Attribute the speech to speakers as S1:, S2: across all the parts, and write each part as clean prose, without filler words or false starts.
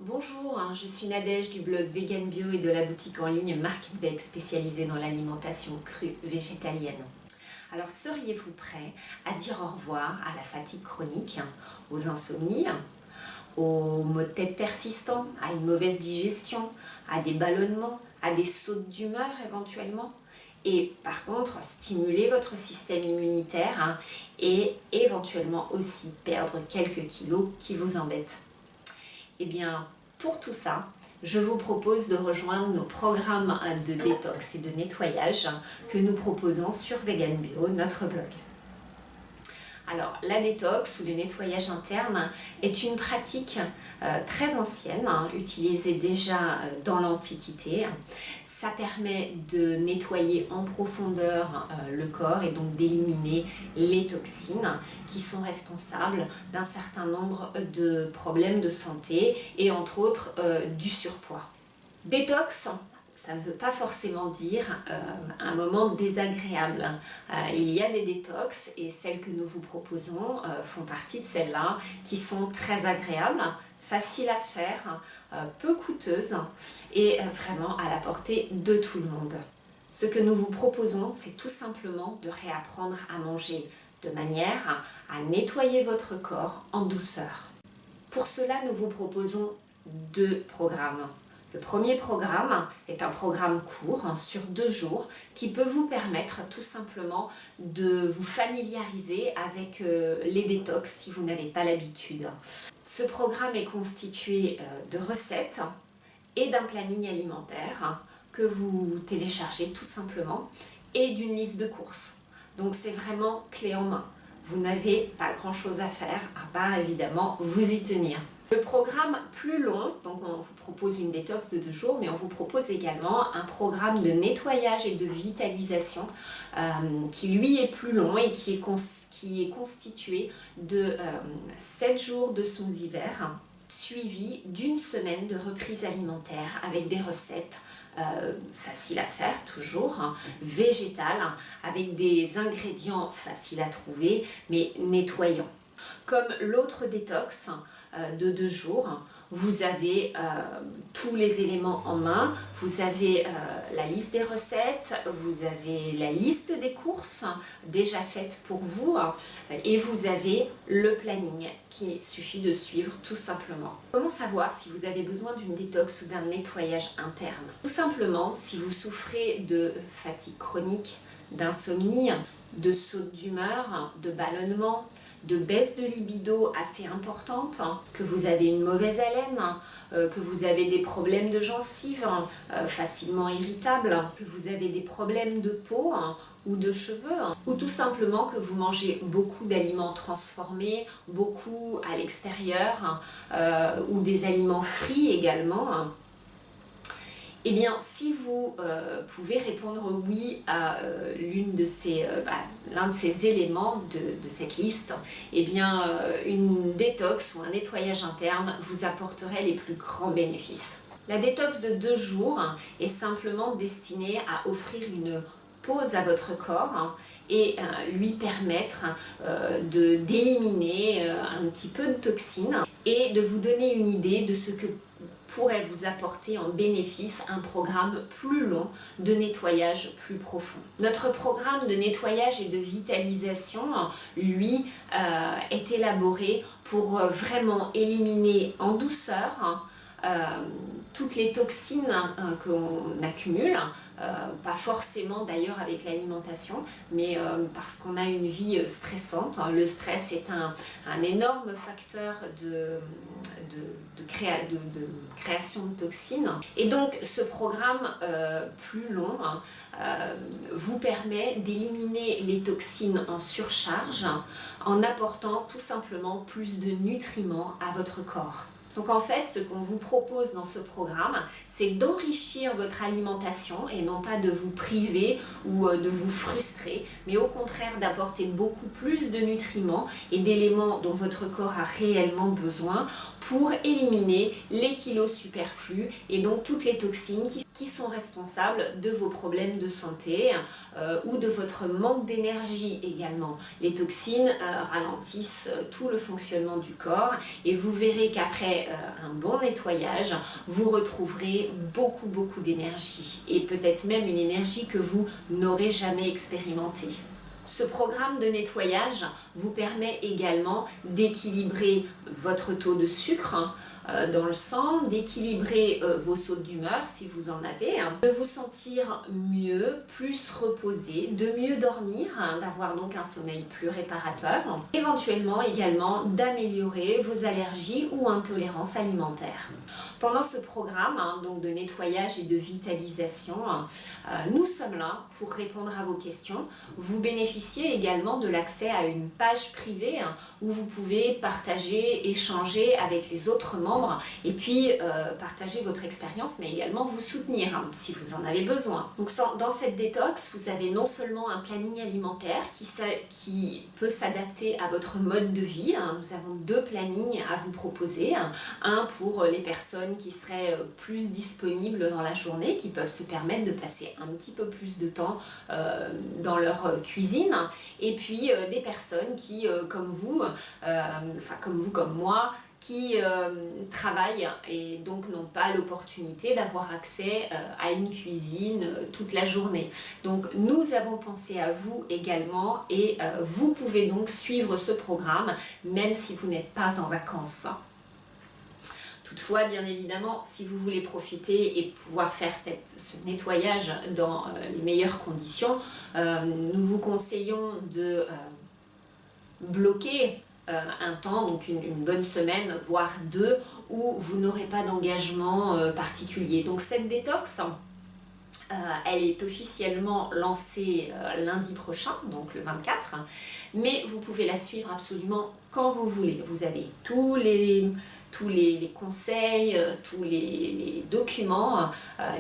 S1: Bonjour, je suis Nadège du blog Vegan Bio et de la boutique en ligne Market Veg spécialisée dans l'alimentation crue végétalienne. Alors seriez-vous prêt à dire au revoir à la fatigue chronique, aux insomnies, aux maux de tête persistants, à une mauvaise digestion, à des ballonnements, à des sautes d'humeur éventuellement? Et par contre, stimuler votre système immunitaire et éventuellement aussi perdre quelques kilos qui vous embêtent. Eh bien, pour tout ça, je vous propose de rejoindre nos programmes de détox et de nettoyage que nous proposons sur Vegan Bio, notre blog. Alors, la détox ou le nettoyage interne est une pratique très ancienne, utilisée déjà dans l'Antiquité. Ça permet de nettoyer en profondeur le corps et donc d'éliminer les toxines qui sont responsables d'un certain nombre de problèmes de santé et entre autres du surpoids. Détox, ça ne veut pas forcément dire un moment désagréable. Il y a des détox et celles que nous vous proposons font partie de celles-là qui sont très agréables, faciles à faire, peu coûteuses et vraiment à la portée de tout le monde. Ce que nous vous proposons, c'est tout simplement de réapprendre à manger de manière à nettoyer votre corps en douceur. Pour cela, nous vous proposons 2 programmes. Le premier programme est un programme court sur 2 jours qui peut vous permettre tout simplement de vous familiariser avec les détox si vous n'avez pas l'habitude. Ce programme est constitué de recettes et d'un planning alimentaire que vous téléchargez tout simplement et d'une liste de courses. Donc c'est vraiment clé en main. Vous n'avez pas grand chose à faire à part évidemment vous y tenir. Le programme plus long, donc on vous propose une détox de 2 jours, mais on vous propose également un programme de nettoyage et de vitalisation qui lui est plus long et qui est constitué de 7 jours de smoothie vert, suivi d'une semaine de reprise alimentaire avec des recettes faciles à faire toujours, végétales, avec des ingrédients faciles à trouver mais nettoyants. Comme l'autre détox de 2 jours, vous avez tous les éléments en main, vous avez la liste des recettes, vous avez la liste des courses déjà faites pour vous et vous avez le planning qu'il suffit de suivre tout simplement. Comment savoir si vous avez besoin d'une détox ou d'un nettoyage interne? Tout simplement, si vous souffrez de fatigue chronique, d'insomnie, de sautes d'humeur, de ballonnements, de baisse de libido assez importante, que vous avez une mauvaise haleine, que vous avez des problèmes de gencives facilement irritables, que vous avez des problèmes de peau ou de cheveux, ou tout simplement que vous mangez beaucoup d'aliments transformés, beaucoup à l'extérieur, ou des aliments frits également. Eh bien, si vous pouvez répondre oui à l'un de ces éléments de cette liste, eh bien, une détox ou un nettoyage interne vous apporterait les plus grands bénéfices. La détox de 2 jours est simplement destinée à offrir une pause à votre corps et lui permettre d'éliminer un petit peu de toxines et de vous donner une idée de ce que pourrait vous apporter en bénéfice un programme plus long de nettoyage plus profond. Notre programme de nettoyage et de vitalisation, lui, est élaboré pour vraiment éliminer en douceur toutes les toxines qu'on accumule, pas forcément d'ailleurs avec l'alimentation, mais parce qu'on a une vie stressante. Le stress est un énorme facteur de création de toxines. Et donc ce programme plus long vous permet d'éliminer les toxines en surcharge en apportant tout simplement plus de nutriments à votre corps. Donc en fait, ce qu'on vous propose dans ce programme, c'est d'enrichir votre alimentation et non pas de vous priver ou de vous frustrer, mais au contraire d'apporter beaucoup plus de nutriments et d'éléments dont votre corps a réellement besoin pour éliminer les kilos superflus et donc toutes les toxines qui sont responsables de vos problèmes de santé ou de votre manque d'énergie également. Les toxines ralentissent tout le fonctionnement du corps et vous verrez qu'après un bon nettoyage, vous retrouverez beaucoup d'énergie et peut-être même une énergie que vous n'aurez jamais expérimentée. Ce programme de nettoyage vous permet également d'équilibrer votre taux de sucre dans le sang, d'équilibrer vos sautes d'humeur si vous en avez, de vous sentir mieux, plus reposé, de mieux dormir, d'avoir donc un sommeil plus réparateur, éventuellement également d'améliorer vos allergies ou intolérances alimentaires. Pendant ce programme donc de nettoyage et de vitalisation, nous sommes là pour répondre à vos questions. Vous bénéficiez également de l'accès à une page privée où vous pouvez partager, échanger avec les autres membres et puis partager votre expérience, mais également vous soutenir si vous en avez besoin. Donc dans cette détox, vous avez non seulement un planning alimentaire qui peut s'adapter à votre mode de vie. Nous avons 2 plannings à vous proposer. Un pour les personnes qui seraient plus disponibles dans la journée, qui peuvent se permettre de passer un petit peu plus de temps dans leur cuisine, et puis des personnes qui, comme vous, comme moi, qui travaillent et donc n'ont pas l'opportunité d'avoir accès à une cuisine toute la journée. Donc nous avons pensé à vous également et vous pouvez donc suivre ce programme même si vous n'êtes pas en vacances. Toutefois, bien évidemment, si vous voulez profiter et pouvoir faire ce nettoyage dans les meilleures conditions, nous vous conseillons de bloquer un temps, donc une bonne semaine, voire 2, où vous n'aurez pas d'engagement particulier. Donc cette détox, elle est officiellement lancée lundi prochain, donc le 24, mais vous pouvez la suivre absolument quand vous voulez. Vous avez tous les conseils, tous les documents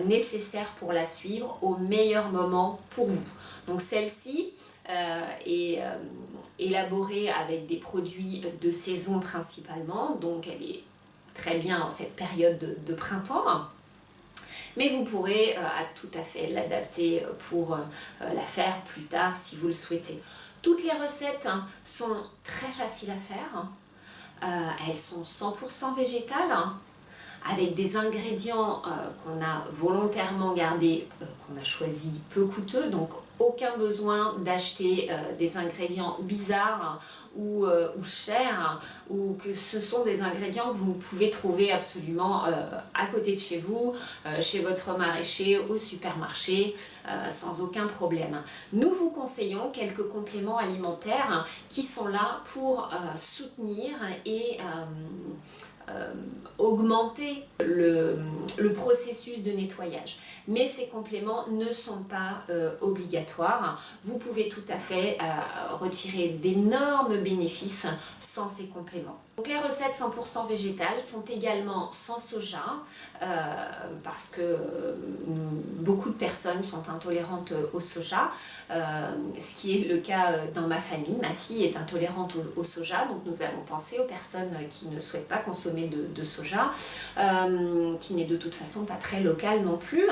S1: nécessaires pour la suivre au meilleur moment pour vous. Donc celle-ci est élaborée avec des produits de saison principalement, donc elle est très bien en cette période de printemps. Mais vous pourrez tout à fait l'adapter pour la faire plus tard si vous le souhaitez. Toutes les recettes sont très faciles à faire. Elles sont 100% végétales, avec des ingrédients qu'on a volontairement gardés, qu'on a choisis peu coûteux, donc aucun besoin d'acheter des ingrédients bizarres ou chers, ou que ce sont des ingrédients que vous pouvez trouver absolument à côté de chez vous, chez votre maraîcher, au supermarché, sans aucun problème. Nous vous conseillons quelques compléments alimentaires qui sont là pour soutenir et augmenter le processus de nettoyage. Mais ces compléments ne sont pas obligatoires. Vous pouvez tout à fait retirer d'énormes bénéfices sans ces compléments. Donc les recettes 100% végétales sont également sans soja parce que beaucoup de personnes sont intolérantes au soja, ce qui est le cas dans ma famille. Ma fille est intolérante au soja, donc nous avons pensé aux personnes qui ne souhaitent pas consommer de soja, qui n'est de toute façon pas très local non plus.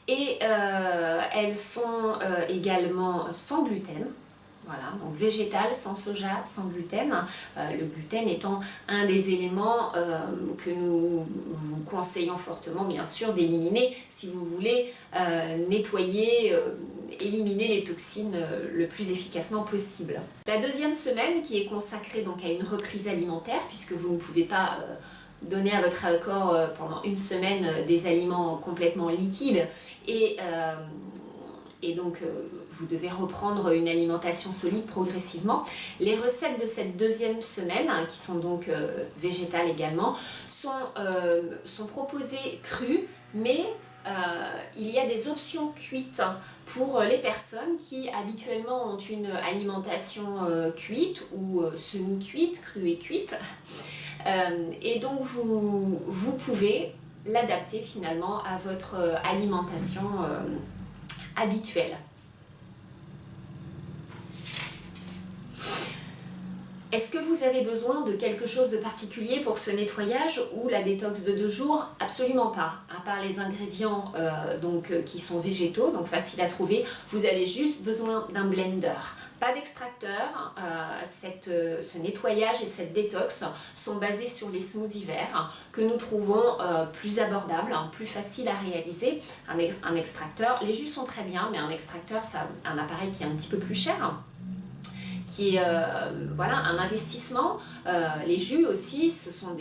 S1: Et elles sont également sans gluten. Voilà, donc végétal, sans soja, sans gluten. Le gluten étant un des éléments que nous vous conseillons fortement, bien sûr, d'éliminer si vous voulez nettoyer, éliminer les toxines le plus efficacement possible. La deuxième semaine qui est consacrée donc à une reprise alimentaire, puisque vous ne pouvez pas donner à votre corps pendant une semaine des aliments complètement liquides et donc vous devez reprendre une alimentation solide progressivement. Les recettes de cette deuxième semaine, qui sont donc végétales également, sont proposées crues, mais il y a des options cuites pour les personnes qui habituellement ont une alimentation cuite ou semi-cuite, crue et cuite. Et donc vous pouvez l'adapter finalement à votre alimentation habituelle. Est-ce que vous avez besoin de quelque chose de particulier pour ce nettoyage ou la détox de 2 jours? Absolument pas. À part les ingrédients qui sont végétaux, donc faciles à trouver, vous avez juste besoin d'un blender. Pas d'extracteur. Ce nettoyage et cette détox sont basés sur les smoothies verts que nous trouvons plus abordables, plus faciles à réaliser. Un extracteur, les jus sont très bien, mais un extracteur, c'est un appareil qui est un petit peu plus cher, qui est voilà, un investissement. Les jus aussi, ce sont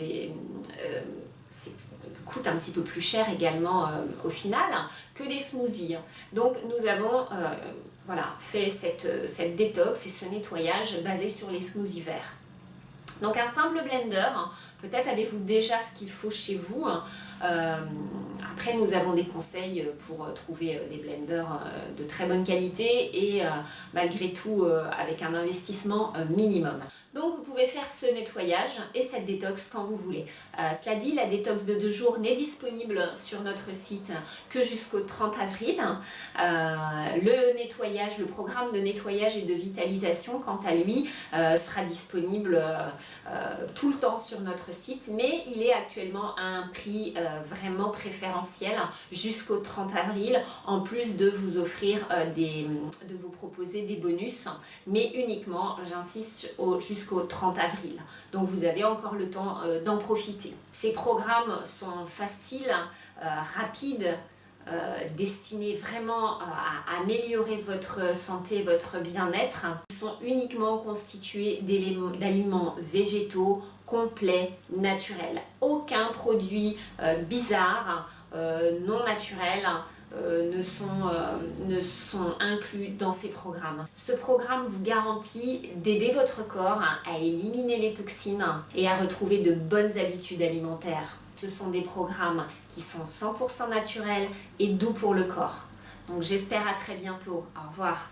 S1: coûtent un petit peu plus cher également au final que les smoothies. Donc nous avons voilà, fait cette détox et ce nettoyage basé sur les smoothies verts. Donc un simple blender, peut-être avez-vous déjà ce qu'il faut chez vous. Après, nous avons des conseils pour trouver des blenders de très bonne qualité et malgré tout avec un investissement minimum. Donc vous pouvez faire ce nettoyage et cette détox quand vous voulez. Cela dit, la détox de 2 jours n'est disponible sur notre site que jusqu'au 30 avril. Le programme de nettoyage et de vitalisation, quant à lui, sera disponible tout le temps sur notre site, mais il est actuellement à un prix vraiment préférentiel jusqu'au 30 avril, en plus de vous offrir de vous proposer des bonus, mais uniquement, j'insiste, jusqu'au 30 avril. Donc vous avez encore le temps d'en profiter. Ces programmes sont faciles, rapides, destinés vraiment à améliorer votre santé, votre bien-être. Ils sont uniquement constitués d'aliments végétaux, complets, naturels. Aucun produit bizarre, non naturel ne sont inclus dans ces programmes. Ce programme vous garantit d'aider votre corps à éliminer les toxines et à retrouver de bonnes habitudes alimentaires. Ce sont des programmes qui sont 100% naturels et doux pour le corps. Donc j'espère à très bientôt. Au revoir.